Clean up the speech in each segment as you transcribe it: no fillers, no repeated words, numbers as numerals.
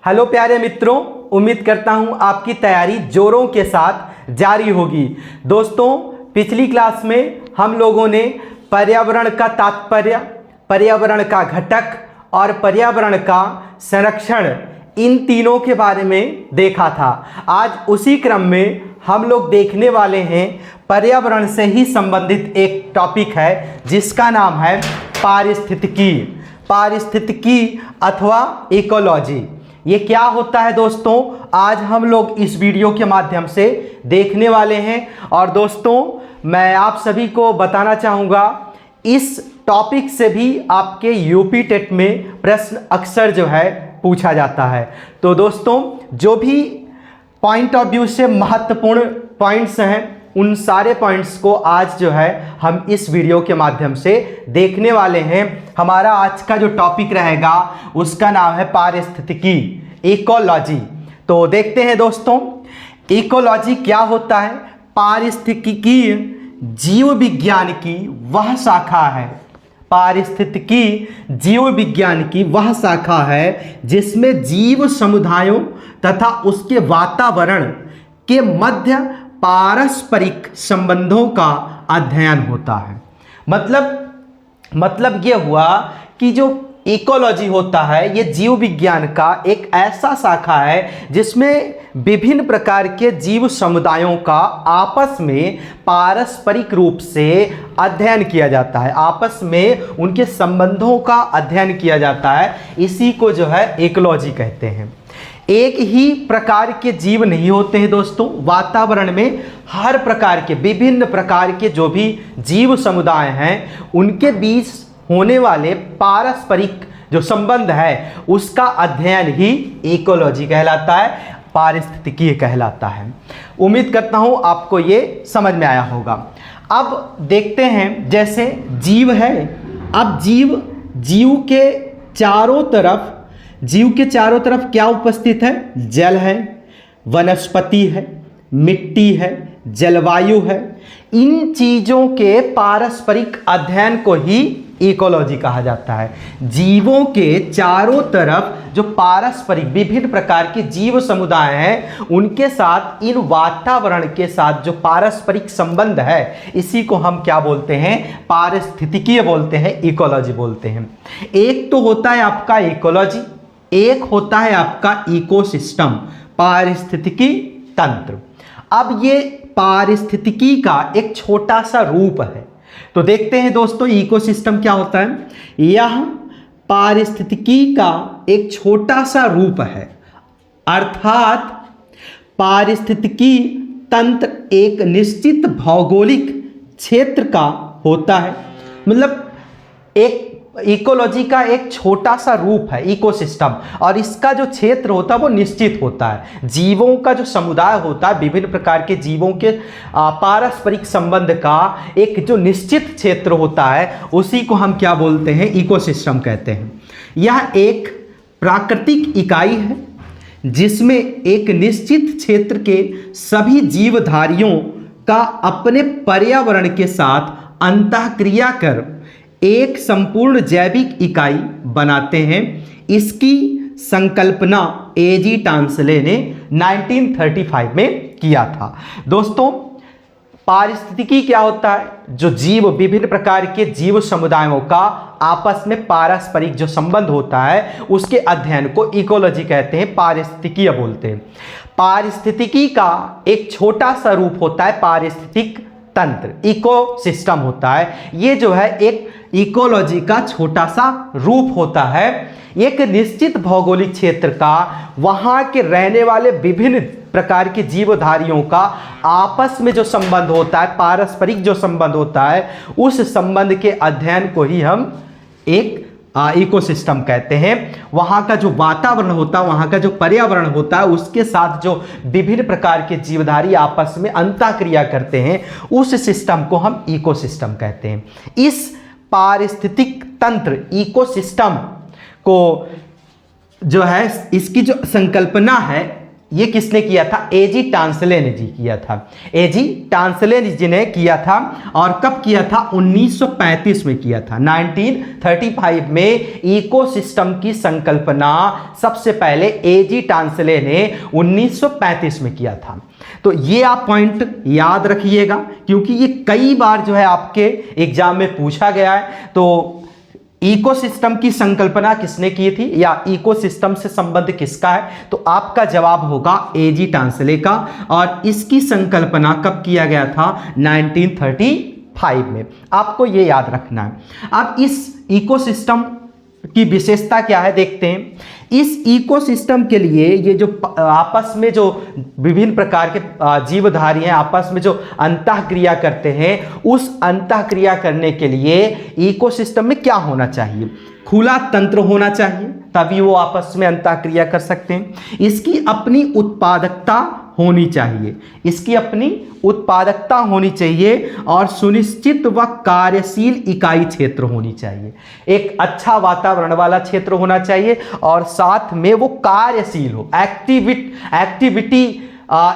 Hello प्यारे मित्रों, उम्मीद करता हूं आपकी तैयारी जोरों के साथ जारी होगी। दोस्तों, पिछली क्लास में हम लोगों ने पर्यावरण का तात्पर्य, पर्यावरण का घटक और पर्यावरण का संरक्षण, इन तीनों के बारे में देखा था। आज उसी क्रम में हम लोग देखने वाले हैं पर्यावरण से ही संबंधित एक टॉपिक है जिसका नाम है पारिस्थितिकी। पारिस्थितिकी अथवा इकोलॉजी। ये क्या होता है दोस्तों, आज हम लोग इस वीडियो के माध्यम से देखने वाले हैं। और दोस्तों, मैं आप सभी को बताना चाहूँगा, इस टॉपिक से भी आपके यूपी टेट में प्रश्न अक्सर जो है पूछा जाता है। तो दोस्तों, जो भी पॉइंट ऑफ व्यू से महत्वपूर्ण पॉइंट्स हैं, उन सारे पॉइंट्स को आज जो है हम इस वीडियो के माध्यम से देखने वाले हैं। हमारा आज का जो टॉपिक रहेगा उसका नाम है पारिस्थितिकी, इकोलॉजी। तो देखते हैं दोस्तों, इकोलॉजी क्या होता है। पारिस्थितिकी जीव विज्ञान की वह शाखा है, पारिस्थितिकी जीव विज्ञान की वह शाखा है जिसमें जीव समुदायों तथा उसके वातावरण के मध्य पारस्परिक संबंधों का अध्ययन होता है। मतलब ये हुआ कि जो इकोलॉजी होता है, ये जीव विज्ञान का एक ऐसा शाखा है जिसमें विभिन्न प्रकार के जीव समुदायों का आपस में पारस्परिक रूप से अध्ययन किया जाता है, आपस में उनके संबंधों का अध्ययन किया जाता है। इसी को जो है इकोलॉजी कहते हैं। एक ही प्रकार के जीव नहीं होते हैं दोस्तों, वातावरण में हर प्रकार के, विभिन्न प्रकार के जो भी जीव समुदाय हैं, उनके बीच होने वाले पारस्परिक जो संबंध है उसका अध्ययन ही इकोलॉजी कहलाता है, पारिस्थितिकी कहलाता है। उम्मीद करता हूं आपको ये समझ में आया होगा। अब देखते हैं, जैसे जीव है, अब जीव के चारों तरफ क्या उपस्थित है? जल है, वनस्पति है, मिट्टी है, जलवायु है। इन चीजों के पारस्परिक अध्ययन को ही इकोलॉजी कहा जाता है। जीवों के चारों तरफ जो पारस्परिक विभिन्न प्रकार के जीव समुदाय हैं, उनके साथ इन वातावरण के साथ जो पारस्परिक संबंध है, इसी को हम क्या बोलते हैं? पारिस्थितिकी बोलते हैं, इकोलॉजी बोलते हैं। एक तो होता है आपका इकोलॉजी, एक होता है आपका इकोसिस्टम, पारिस्थितिकी तंत्र। अब ये पारिस्थितिकी का एक छोटा सा रूप है। तो देखते हैं दोस्तों, इकोसिस्टम क्या होता है। यह पारिस्थितिकी का एक छोटा सा रूप है, अर्थात पारिस्थितिकी तंत्र एक निश्चित भौगोलिक क्षेत्र का होता है। मतलब एक इकोलॉजी का एक छोटा सा रूप है इकोसिस्टम, और इसका जो क्षेत्र होता है वो निश्चित होता है। जीवों का जो समुदाय होता है, विभिन्न प्रकार के जीवों के पारस्परिक संबंध का एक जो निश्चित क्षेत्र होता है, उसी को हम क्या बोलते हैं? इकोसिस्टम कहते हैं। यह एक प्राकृतिक इकाई है जिसमें एक निश्चित क्षेत्र के सभी जीवधारियों का अपने पर्यावरण के साथ अंतःक्रिया कर एक संपूर्ण जैविक इकाई बनाते हैं। इसकी संकल्पना एजी टांसले ने 1935 में किया था। दोस्तों, पारिस्थितिकी क्या होता है? जो जीव, विभिन्न प्रकार के जीव समुदायों का आपस में पारस्परिक जो संबंध होता है, उसके अध्ययन को इकोलॉजी कहते हैं, पारिस्थितिकी बोलते हैं। पारिस्थितिकी का एक छोटा सा रूप होता है पारिस्थितिक तंत्र, इकोसिस्टम होता है। ये जो है एक इकोलॉजी का छोटा सा रूप होता है। एक निश्चित भौगोलिक क्षेत्र का, वहाँ के रहने वाले विभिन्न प्रकार के जीवधारियों का आपस में जो संबंध होता है, पारस्परिक जो संबंध होता है, उस संबंध के अध्ययन को ही हम एक इकोसिस्टम कहते हैं। वहाँ का जो वातावरण होता है, वहाँ का जो पर्यावरण होता है, उसके साथ जो विभिन्न प्रकार के जीवधारी आपस में अंतःक्रिया करते हैं, उस सिस्टम को हम इकोसिस्टम कहते हैं। इस पारिस्थितिक तंत्र, इकोसिस्टम को जो है, इसकी जो संकल्पना है, ये किसने किया था? एजी टांसले ने जी किया था। एजी टांसले जी ने किया था। और कब किया था? 1935 में किया था। 1935 में इकोसिस्टम की संकल्पना सबसे पहले एजी टांसले ने 1935 में किया था। तो ये आप पॉइंट याद रखिएगा, क्योंकि ये कई बार जो है आपके एग्जाम में पूछा गया है। तो इकोसिस्टम की संकल्पना किसने की थी, या इकोसिस्टम से संबंध किसका है? तो आपका जवाब होगा एजी टांसले का। और इसकी संकल्पना कब किया गया था? 1935 में। आपको यह याद रखना है। अब इस इकोसिस्टम की विशेषता क्या है देखते हैं। इस इकोसिस्टम के लिए ये जो आपस में जो विभिन्न प्रकार के जीवधारी हैं, आपस में जो अंतःक्रिया करते हैं, उस अंतःक्रिया करने के लिए इकोसिस्टम में क्या होना चाहिए? खुला तंत्र होना चाहिए, तभी वो आपस में अंतःक्रिया कर सकते हैं। इसकी अपनी उत्पादकता होनी चाहिए, इसकी अपनी उत्पादकता होनी चाहिए, और सुनिश्चित व कार्यशील इकाई क्षेत्र होनी चाहिए। एक अच्छा वातावरण वाला क्षेत्र होना चाहिए, और साथ में वो कार्यशील हो, एक्टिविटी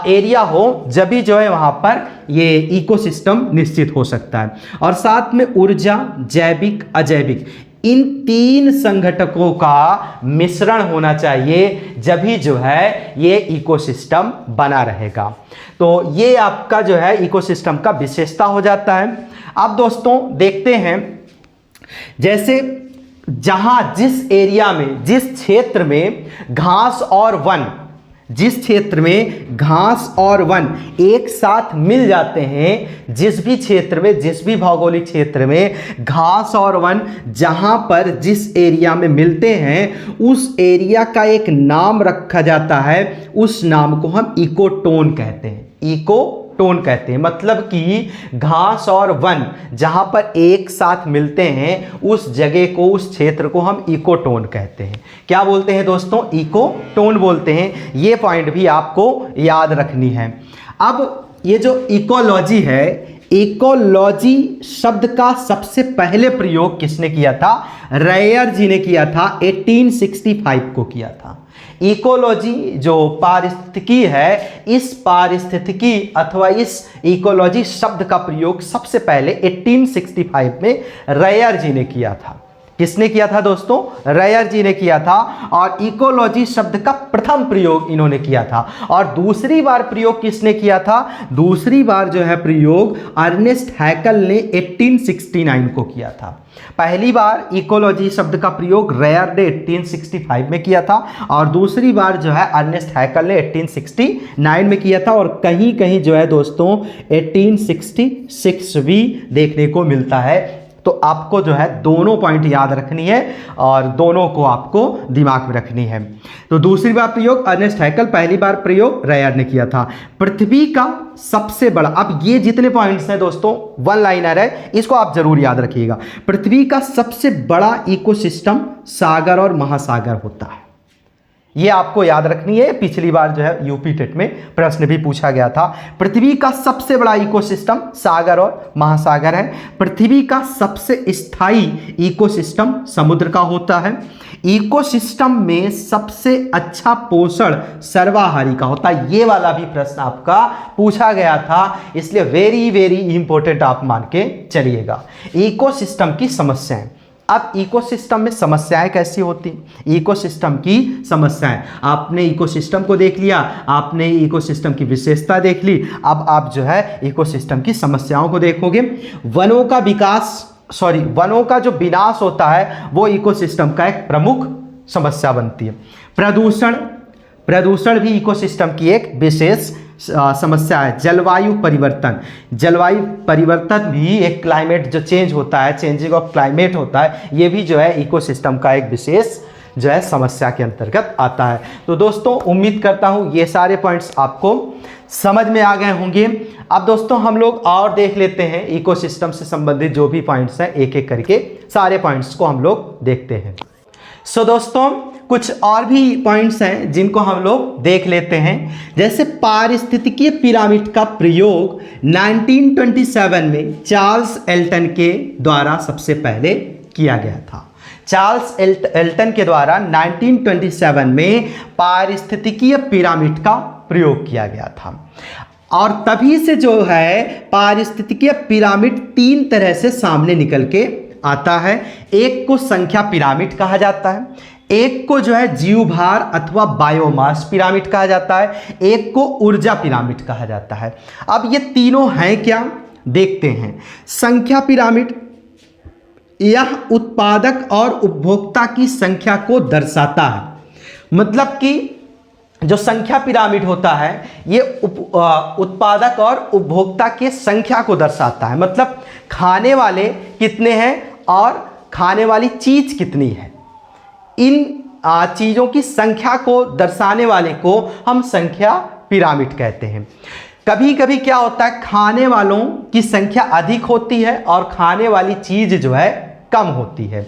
एरिया हो, जब भी जो है वहां पर ये इकोसिस्टम निश्चित हो सकता है। और साथ में ऊर्जा, जैविक, अजैविक, इन तीन संघटकों का मिश्रण होना चाहिए, जब भी जो है ये इकोसिस्टम बना रहेगा। तो ये आपका जो है इकोसिस्टम का विशेषता हो जाता है। अब दोस्तों देखते हैं, जैसे जहां जिस एरिया में, जिस क्षेत्र में घास और वन, जिस क्षेत्र में घास और वन एक साथ मिल जाते हैं, जिस भी क्षेत्र में, जिस भी भौगोलिक क्षेत्र में घास और वन जहां पर जिस एरिया में मिलते हैं, उस एरिया का एक नाम रखा जाता है। उस नाम को हम इकोटोन कहते हैं। इकोटोन कहते हैं, मतलब कि घास और वन जहां पर एक साथ मिलते हैं, उस जगह को, उस क्षेत्र को हम इकोटोन कहते हैं। क्या बोलते हैं दोस्तों? इकोटोन बोलते हैं। ये पॉइंट भी आपको याद रखनी है। अब ये जो इकोलॉजी है, इकोलॉजी शब्द का सबसे पहले प्रयोग किसने किया था? रेयर जी ने किया था, 1865 को किया था। इकोलॉजी जो पारिस्थितिकी है, इस पारिस्थितिकी अथवा इस इकोलॉजी शब्द का प्रयोग सबसे पहले 1865 में रेयर जी ने किया था। किसने किया था दोस्तों? रेयर जी ने किया था। और इकोलॉजी शब्द का प्रथम प्रयोग इन्होंने किया था। और दूसरी बार प्रयोग किसने किया था? दूसरी बार जो है प्रयोग अर्नेस्ट हैकल ने 1869 को किया था। पहली बार इकोलॉजी शब्द का प्रयोग रेयर ने 1865 में किया था, और दूसरी बार जो है अर्नेस्ट हैकल ने 1869 में किया था। और कहीं कहीं जो है दोस्तों 1866 भी देखने को मिलता है। तो आपको जो है दोनों पॉइंट याद रखनी है, और दोनों को आपको दिमाग में रखनी है। तो दूसरी बार प्रयोग अर्नेस्ट हैकल, पहली बार प्रयोग रेयर ने किया था। पृथ्वी का सबसे बड़ा, अब ये जितने पॉइंट्स हैं दोस्तों वन लाइनर है, इसको आप जरूर याद रखिएगा। पृथ्वी का सबसे बड़ा इकोसिस्टम सागर और महासागर होता है। ये आपको याद रखनी है। पिछली बार जो है यूपी टेट में प्रश्न भी पूछा गया था। पृथ्वी का सबसे बड़ा इकोसिस्टम सागर और महासागर है। पृथ्वी का सबसे स्थायी इकोसिस्टम समुद्र का होता है। इकोसिस्टम में सबसे अच्छा पोषण सर्वाहारी का होता है। ये वाला भी प्रश्न आपका पूछा गया था, इसलिए वेरी वेरी इंपॉर्टेंट आप मान के चलिएगा। इकोसिस्टम की समस्याएं। अब इकोसिस्टम में समस्याएं कैसी होती? इकोसिस्टम की समस्याएं, आपने इकोसिस्टम को देख लिया, आपने इकोसिस्टम की विशेषता देख ली। अब आप जो है इकोसिस्टम की समस्याओं को देखोगे। वनों का जो विनाश होता है, वो इकोसिस्टम का एक प्रमुख समस्या बनती है। प्रदूषण भी इकोसिस्टम की एक विशेष समस्या है। जलवायु परिवर्तन भी एक क्लाइमेट जो चेंज होता है, चेंजिंग ऑफ क्लाइमेट होता है, ये भी जो है इकोसिस्टम का एक विशेष जो है समस्या के अंतर्गत आता है। तो दोस्तों उम्मीद करता हूँ ये सारे पॉइंट्स आपको समझ में आ गए होंगे। अब दोस्तों हम लोग और देख लेते हैं इकोसिस्टम से संबंधित जो भी पॉइंट्स हैं, एक एक करके सारे पॉइंट्स को हम लोग देखते हैं। सो दोस्तों कुछ और भी पॉइंट्स हैं जिनको हम लोग देख लेते हैं। जैसे पारिस्थितिकीय पिरामिड का प्रयोग 1927 में चार्ल्स एल्टन के द्वारा सबसे पहले किया गया था। चार्ल्स एल्टन के द्वारा 1927 में पारिस्थितिकीय पिरामिड का प्रयोग किया गया था। और तभी से जो है पारिस्थितिकीय पिरामिड 3 तरह से सामने निकल के आता है। एक को संख्या पिरामिड कहा जाता है, एक को जो है जीवभार अथवा बायोमास पिरामिड कहा जाता है, एक को ऊर्जा पिरामिड कहा जाता है। अब ये तीनों हैं क्या, देखते हैं। संख्या पिरामिड यह उत्पादक और उपभोक्ता की संख्या को दर्शाता है। मतलब कि जो संख्या पिरामिड होता है ये उत्पादक और उपभोक्ता की संख्या को दर्शाता है। मतलब खाने वाले कितने हैं और खाने वाली चीज कितनी है, इन चीजों की संख्या को दर्शाने वाले को हम संख्या पिरामिड कहते हैं। कभी कभी क्या होता है, खाने वालों की संख्या अधिक होती है और खाने वाली चीज जो है कम होती है,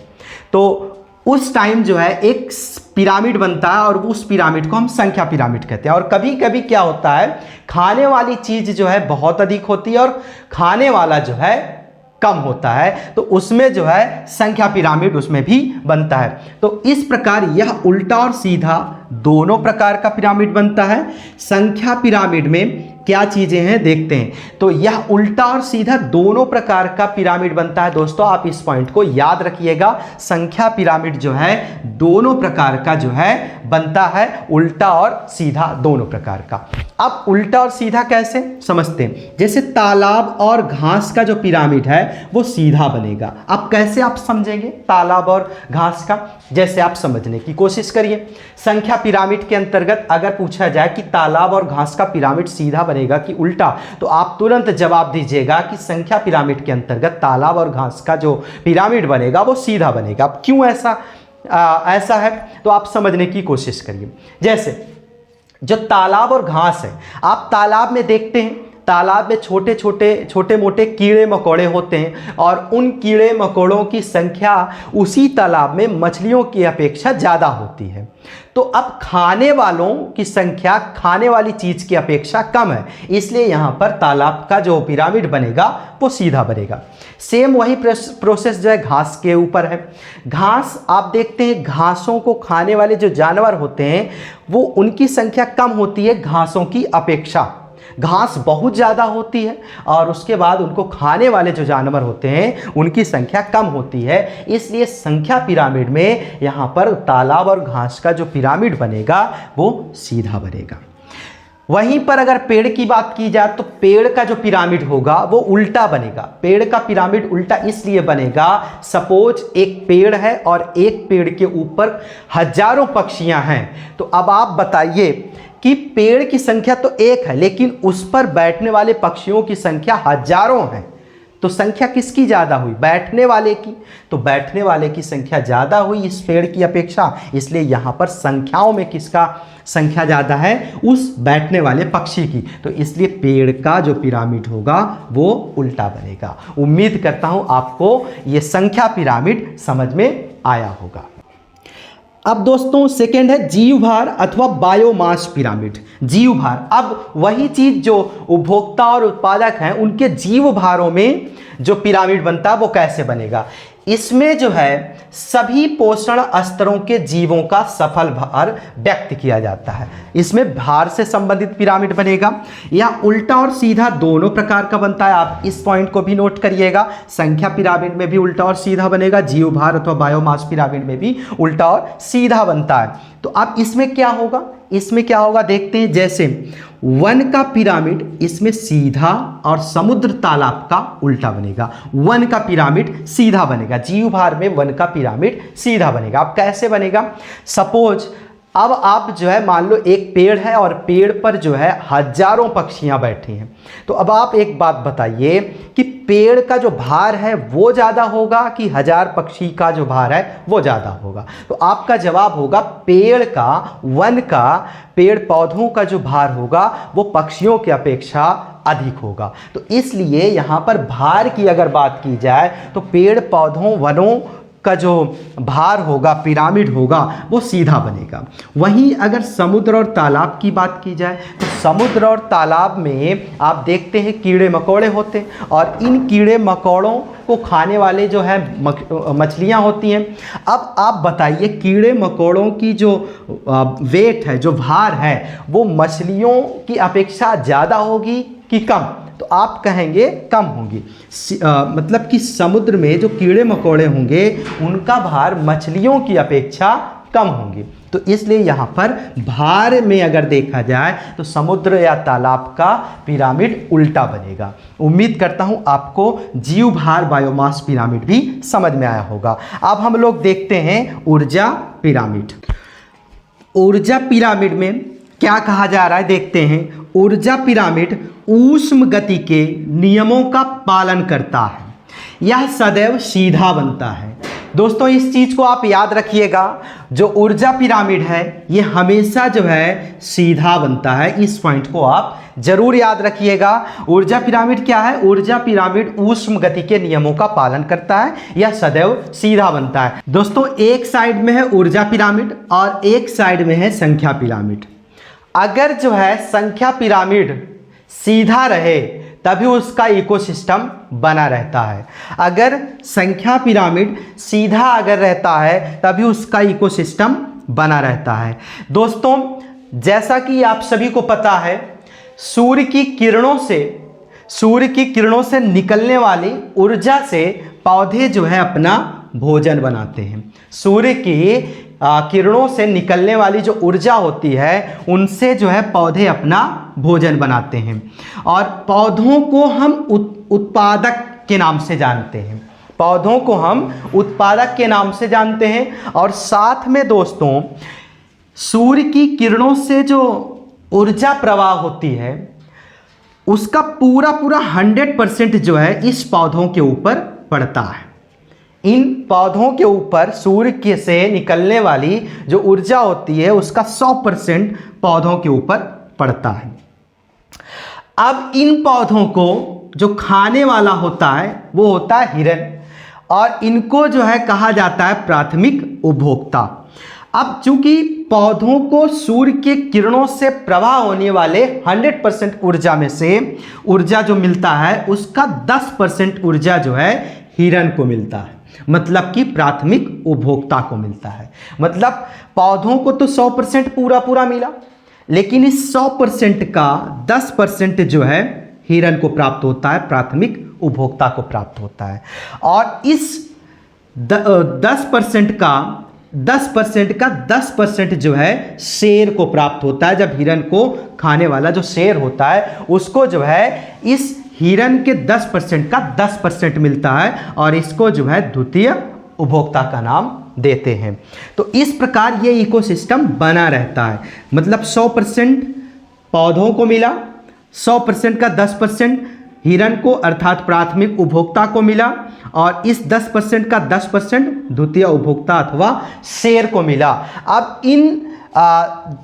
तो उस टाइम जो है एक पिरामिड बनता है और उस पिरामिड को हम संख्या पिरामिड कहते हैं। और कभी कभी क्या होता है, खाने वाली चीज जो है बहुत अधिक होती है और खाने वाला जो है कम होता है, तो उसमें जो है संख्या पिरामिड उसमें भी बनता है। तो इस प्रकार यह उल्टा और सीधा दोनों प्रकार का पिरामिड बनता है। संख्या पिरामिड में क्या चीजें हैं देखते हैं। तो यह उल्टा और सीधा दोनों प्रकार का पिरामिड बनता है। दोस्तों आप इस पॉइंट को याद रखिएगा, संख्या पिरामिड जो है दोनों प्रकार का जो है बनता है, उल्टा और सीधा दोनों प्रकार का। अब उल्टा और सीधा कैसे समझते हैं। जैसे तालाब और घास का जो पिरामिड है वो सीधा बनेगा। अब कैसे आप समझेंगे तालाब और घास का, जैसे आप समझने की कोशिश करिए। संख्या पिरामिड के अंतर्गत अगर पूछा जाए कि तालाब और घास का पिरामिड सीधा बनेगा कि उल्टा, तो आप तुरंत जवाब दीजिएगा कि संख्या पिरामिड के अंतर्गत तालाब और घास का जो पिरामिड बनेगा वो सीधा बनेगा। अब क्यों ऐसा है, तो आप समझने की कोशिश करिए। जैसे जो तालाब और घास है, आप तालाब में देखते हैं, तालाब में छोटे मोटे कीड़े मकोड़े होते हैं और उन कीड़े मकोड़ों की संख्या उसी तालाब में मछलियों की अपेक्षा ज़्यादा होती है। तो अब खाने वालों की संख्या खाने वाली चीज़ की अपेक्षा कम है, इसलिए यहाँ पर तालाब का जो पिरामिड बनेगा वो सीधा बनेगा। सेम वही प्रोसेस जो है घास के ऊपर है। घास आप देखते हैं, घासों को खाने वाले जो जानवर होते हैं वो उनकी संख्या कम होती है घासों की अपेक्षा। घास बहुत ज़्यादा होती है और उसके बाद उनको खाने वाले जो जानवर होते हैं उनकी संख्या कम होती है, इसलिए संख्या पिरामिड में यहाँ पर तालाब और घास का जो पिरामिड बनेगा वो सीधा बनेगा। वहीं पर अगर पेड़ की बात की जाए तो पेड़ का जो पिरामिड होगा वो उल्टा बनेगा। पेड़ का पिरामिड उल्टा इसलिए बनेगा, सपोज एक पेड़ है और एक पेड़ के ऊपर हजारों पक्षियां हैं, तो अब आप बताइए कि पेड़ की संख्या तो एक है लेकिन उस पर बैठने वाले पक्षियों की संख्या हजारों है, तो संख्या किसकी ज़्यादा हुई, बैठने वाले की। तो बैठने वाले की संख्या ज़्यादा हुई इस पेड़ की अपेक्षा, इसलिए यहाँ पर संख्याओं में किसका संख्या ज़्यादा है, उस बैठने वाले पक्षी की। तो इसलिए पेड़ का जो पिरामिड होगा वो उल्टा बनेगा। उम्मीद करता हूँ आपको ये संख्या पिरामिड समझ में आया होगा। अब दोस्तों सेकेंड है जीवभार अथवा बायोमास पिरामिड। जीवभार, अब वही चीज जो उपभोक्ता और उत्पादक हैं उनके जीव भारों में जो पिरामिड बनता है वो कैसे बनेगा। इसमें जो है सभी पोषण स्तरों के जीवों का सफल भार व्यक्त किया जाता है। इसमें भार से संबंधित पिरामिड बनेगा। यह उल्टा और सीधा दोनों प्रकार का बनता है। आप इस पॉइंट को भी नोट करिएगा, संख्या पिरामिड में भी उल्टा और सीधा बनेगा, जीव भार अथवा बायोमास पिरामिड में भी उल्टा और सीधा बनता है। तो अब इसमें क्या होगा देखते हैं। जैसे वन का पिरामिड इसमें सीधा और समुद्र तालाब का उल्टा बनेगा। वन का पिरामिड सीधा बनेगा, जीवभार में वन का पिरामिड सीधा बनेगा। अब कैसे बनेगा, सपोज अब आप जो है मान लो एक पेड़ है और पेड़ पर जो है हजारों पक्षियां बैठी हैं, तो अब आप एक बात बताइए कि पेड़ का जो भार है वो ज़्यादा होगा कि हजार पक्षी का जो भार है वो ज़्यादा होगा। तो आपका जवाब होगा पेड़ का, वन का, पेड़ पौधों का जो भार होगा वो पक्षियों की अपेक्षा अधिक होगा। तो इसलिए यहाँ पर भार की अगर बात की जाए तो पेड़ पौधों वनों का जो भार होगा, पिरामिड होगा, वो सीधा बनेगा। वहीं अगर समुद्र और तालाब की बात की जाए तो समुद्र और तालाब में आप देखते हैं कीड़े मकोड़े होते हैं और इन कीड़े मकोड़ों को खाने वाले जो है मछलियाँ होती हैं। अब आप बताइए कीड़े मकोड़ों की जो वेट है, जो भार है, वो मछलियों की अपेक्षा ज़्यादा होगी कि कम? तो आप कहेंगे कम होगी। मतलब कि समुद्र में जो कीड़े मकोड़े होंगे उनका भार मछलियों की अपेक्षा कम होंगे। तो इसलिए यहाँ पर भार में अगर देखा जाए तो समुद्र या तालाब का पिरामिड उल्टा बनेगा। उम्मीद करता हूँ आपको जीव भार बायोमास पिरामिड भी समझ में आया होगा। अब हम लोग देखते हैं ऊर्जा पिरामिड। ऊर्जा पिरामिड में क्या कहा जा रहा है देखते हैं। ऊर्जा पिरामिड ऊष्म गति के नियमों का पालन करता है, यह सदैव सीधा बनता है। दोस्तों इस चीज़ को आप याद रखिएगा, जो ऊर्जा पिरामिड है ये हमेशा जो है सीधा बनता है। इस पॉइंट को आप जरूर याद रखिएगा। ऊर्जा पिरामिड क्या है? ऊर्जा पिरामिड ऊष्म गति के नियमों का पालन करता है, यह सदैव सीधा बनता है। दोस्तों एक साइड में है ऊर्जा पिरामिड और एक साइड में है संख्या पिरामिड। अगर जो है संख्या पिरामिड सीधा रहे तभी उसका इकोसिस्टम बना रहता है। अगर संख्या पिरामिड सीधा अगर रहता है तभी उसका इकोसिस्टम बना रहता है। दोस्तों जैसा कि आप सभी को पता है, सूर्य की किरणों से निकलने वाली ऊर्जा से पौधे जो है अपना भोजन बनाते हैं। सूर्य की किरणों से निकलने वाली जो ऊर्जा होती है उनसे जो है पौधे अपना भोजन बनाते हैं और पौधों को हम उत्पादक के नाम से जानते हैं। पौधों को हम उत्पादक के नाम से जानते हैं। और साथ में दोस्तों सूर्य की किरणों से जो ऊर्जा प्रवाह होती है उसका पूरा 100% जो है इस पौधों के ऊपर पड़ता है। इन पौधों के ऊपर सूर्य के से निकलने वाली जो ऊर्जा होती है उसका 100% पौधों के ऊपर पड़ता है। अब इन पौधों को जो खाने वाला होता है वो होता है हिरण और इनको जो है कहा जाता है प्राथमिक उपभोक्ता। अब चूंकि पौधों को सूर्य के किरणों से प्रवाह होने वाले 100% ऊर्जा में से ऊर्जा जो मिलता है उसका 10% ऊर्जा जो है हिरण को मिलता है, मतलब कि प्राथमिक उपभोक्ता को मिलता है। मतलब पौधों को तो 100% पूरा मिला, लेकिन इस 100% का 10% जो है हिरण को प्राप्त होता है, प्राथमिक उपभोक्ता को प्राप्त होता है। और इस 10% का 10% जो है शेर को प्राप्त होता है। जब हिरण को खाने वाला जो शेर होता है उसको जो है इस हिरण के 10% का 10% मिलता है और इसको जो है द्वितीय उपभोक्ता का नाम देते हैं। तो इस प्रकार ये इकोसिस्टम बना रहता है। मतलब 100% पौधों को मिला, 100% का 10% हिरण को अर्थात प्राथमिक उपभोक्ता को मिला और इस 10% का 10% द्वितीय उपभोक्ता अथवा शेर को मिला। अब इन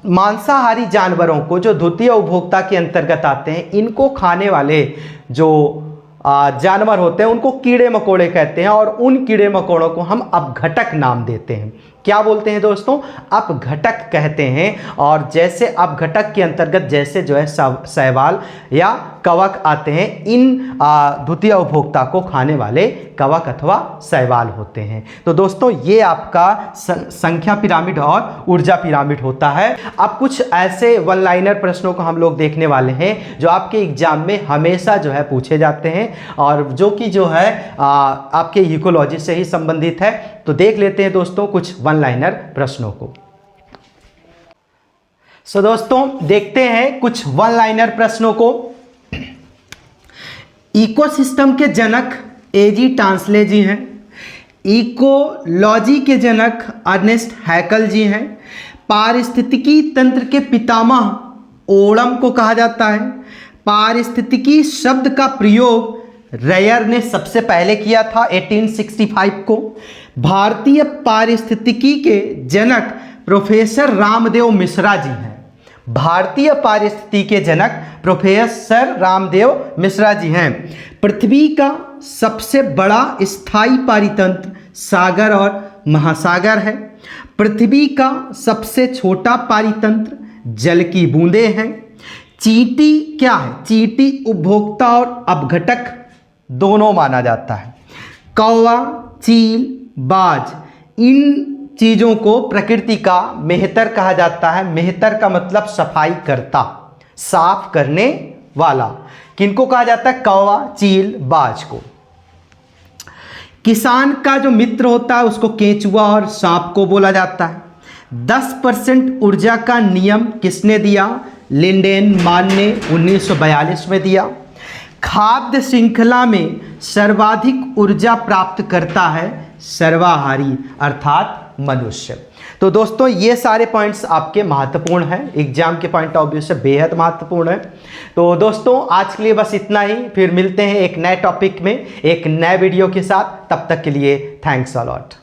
मांसाहारी जानवरों को जो द्वितीय उपभोक्ता के अंतर्गत आते हैं, इनको खाने वाले जो जानवर होते हैं उनको कीड़े मकोड़े कहते हैं और उन कीड़े मकोड़ों को हम अपघटक नाम देते हैं। क्या बोलते हैं दोस्तों? अपघटक कहते हैं। और जैसे अपघटक के अंतर्गत जैसे जो है शैवाल या कवक आते हैं, इन द्वितीय उपभोक्ता को खाने वाले कवक अथवा शैवाल होते हैं। तो दोस्तों ये आपका संख्या पिरामिड और ऊर्जा पिरामिड होता है। अब कुछ ऐसे वन लाइनर प्रश्नों को हम लोग देखने वाले हैं जो आपके एग्जाम में हमेशा जो है पूछे जाते हैं और जो कि जो है आपके इकोलॉजी से ही संबंधित है। तो देख लेते हैं दोस्तों कुछ वन लाइनर प्रश्नों को। सो दोस्तों देखते हैं कुछ वन लाइनर प्रश्नों को। इकोसिस्टम के जनक एजी टांसले जी हैं। इकोलॉजी के जनक अर्नेस्ट हैकल जी हैं। पारिस्थितिकी तंत्र के पितामह ओडम को कहा जाता है। पारिस्थितिकी शब्द का प्रयोग रेयर ने सबसे पहले किया था 1865 को। भारतीय पारिस्थितिकी के जनक प्रोफेसर रामदेव मिश्रा जी हैं। भारतीय पारिस्थितिकी के जनक प्रोफेसर रामदेव मिश्रा जी हैं। पृथ्वी का सबसे बड़ा स्थायी पारितंत्र सागर और महासागर है। पृथ्वी का सबसे छोटा पारितंत्र जल की बूंदें हैं। चींटी क्या है? चींटी उपभोक्ता और अपघटक दोनों माना जाता है। कौवा, चील, बाज, इन चीजों को प्रकृति का मेहतर कहा जाता है। मेहतर का मतलब सफाई करता, साफ करने वाला। किनको कहा जाता है? कौवा, चील, बाज को। किसान का जो मित्र होता है उसको केंचुआ और सांप को बोला जाता है। 10% ऊर्जा का नियम किसने दिया? लिंडेनमान ने 1942 में दिया। खाद्य श्रृंखला में सर्वाधिक ऊर्जा प्राप्त करता है सर्वाहारी अर्थात मनुष्य। तो दोस्तों ये सारे पॉइंट्स आपके महत्वपूर्ण हैं, एग्जाम के पॉइंट ऑफ व्यू से बेहद महत्वपूर्ण है। तो दोस्तों आज के लिए बस इतना ही, फिर मिलते हैं एक नए टॉपिक में एक नए वीडियो के साथ। तब तक के लिए थैंक्स अ लॉट।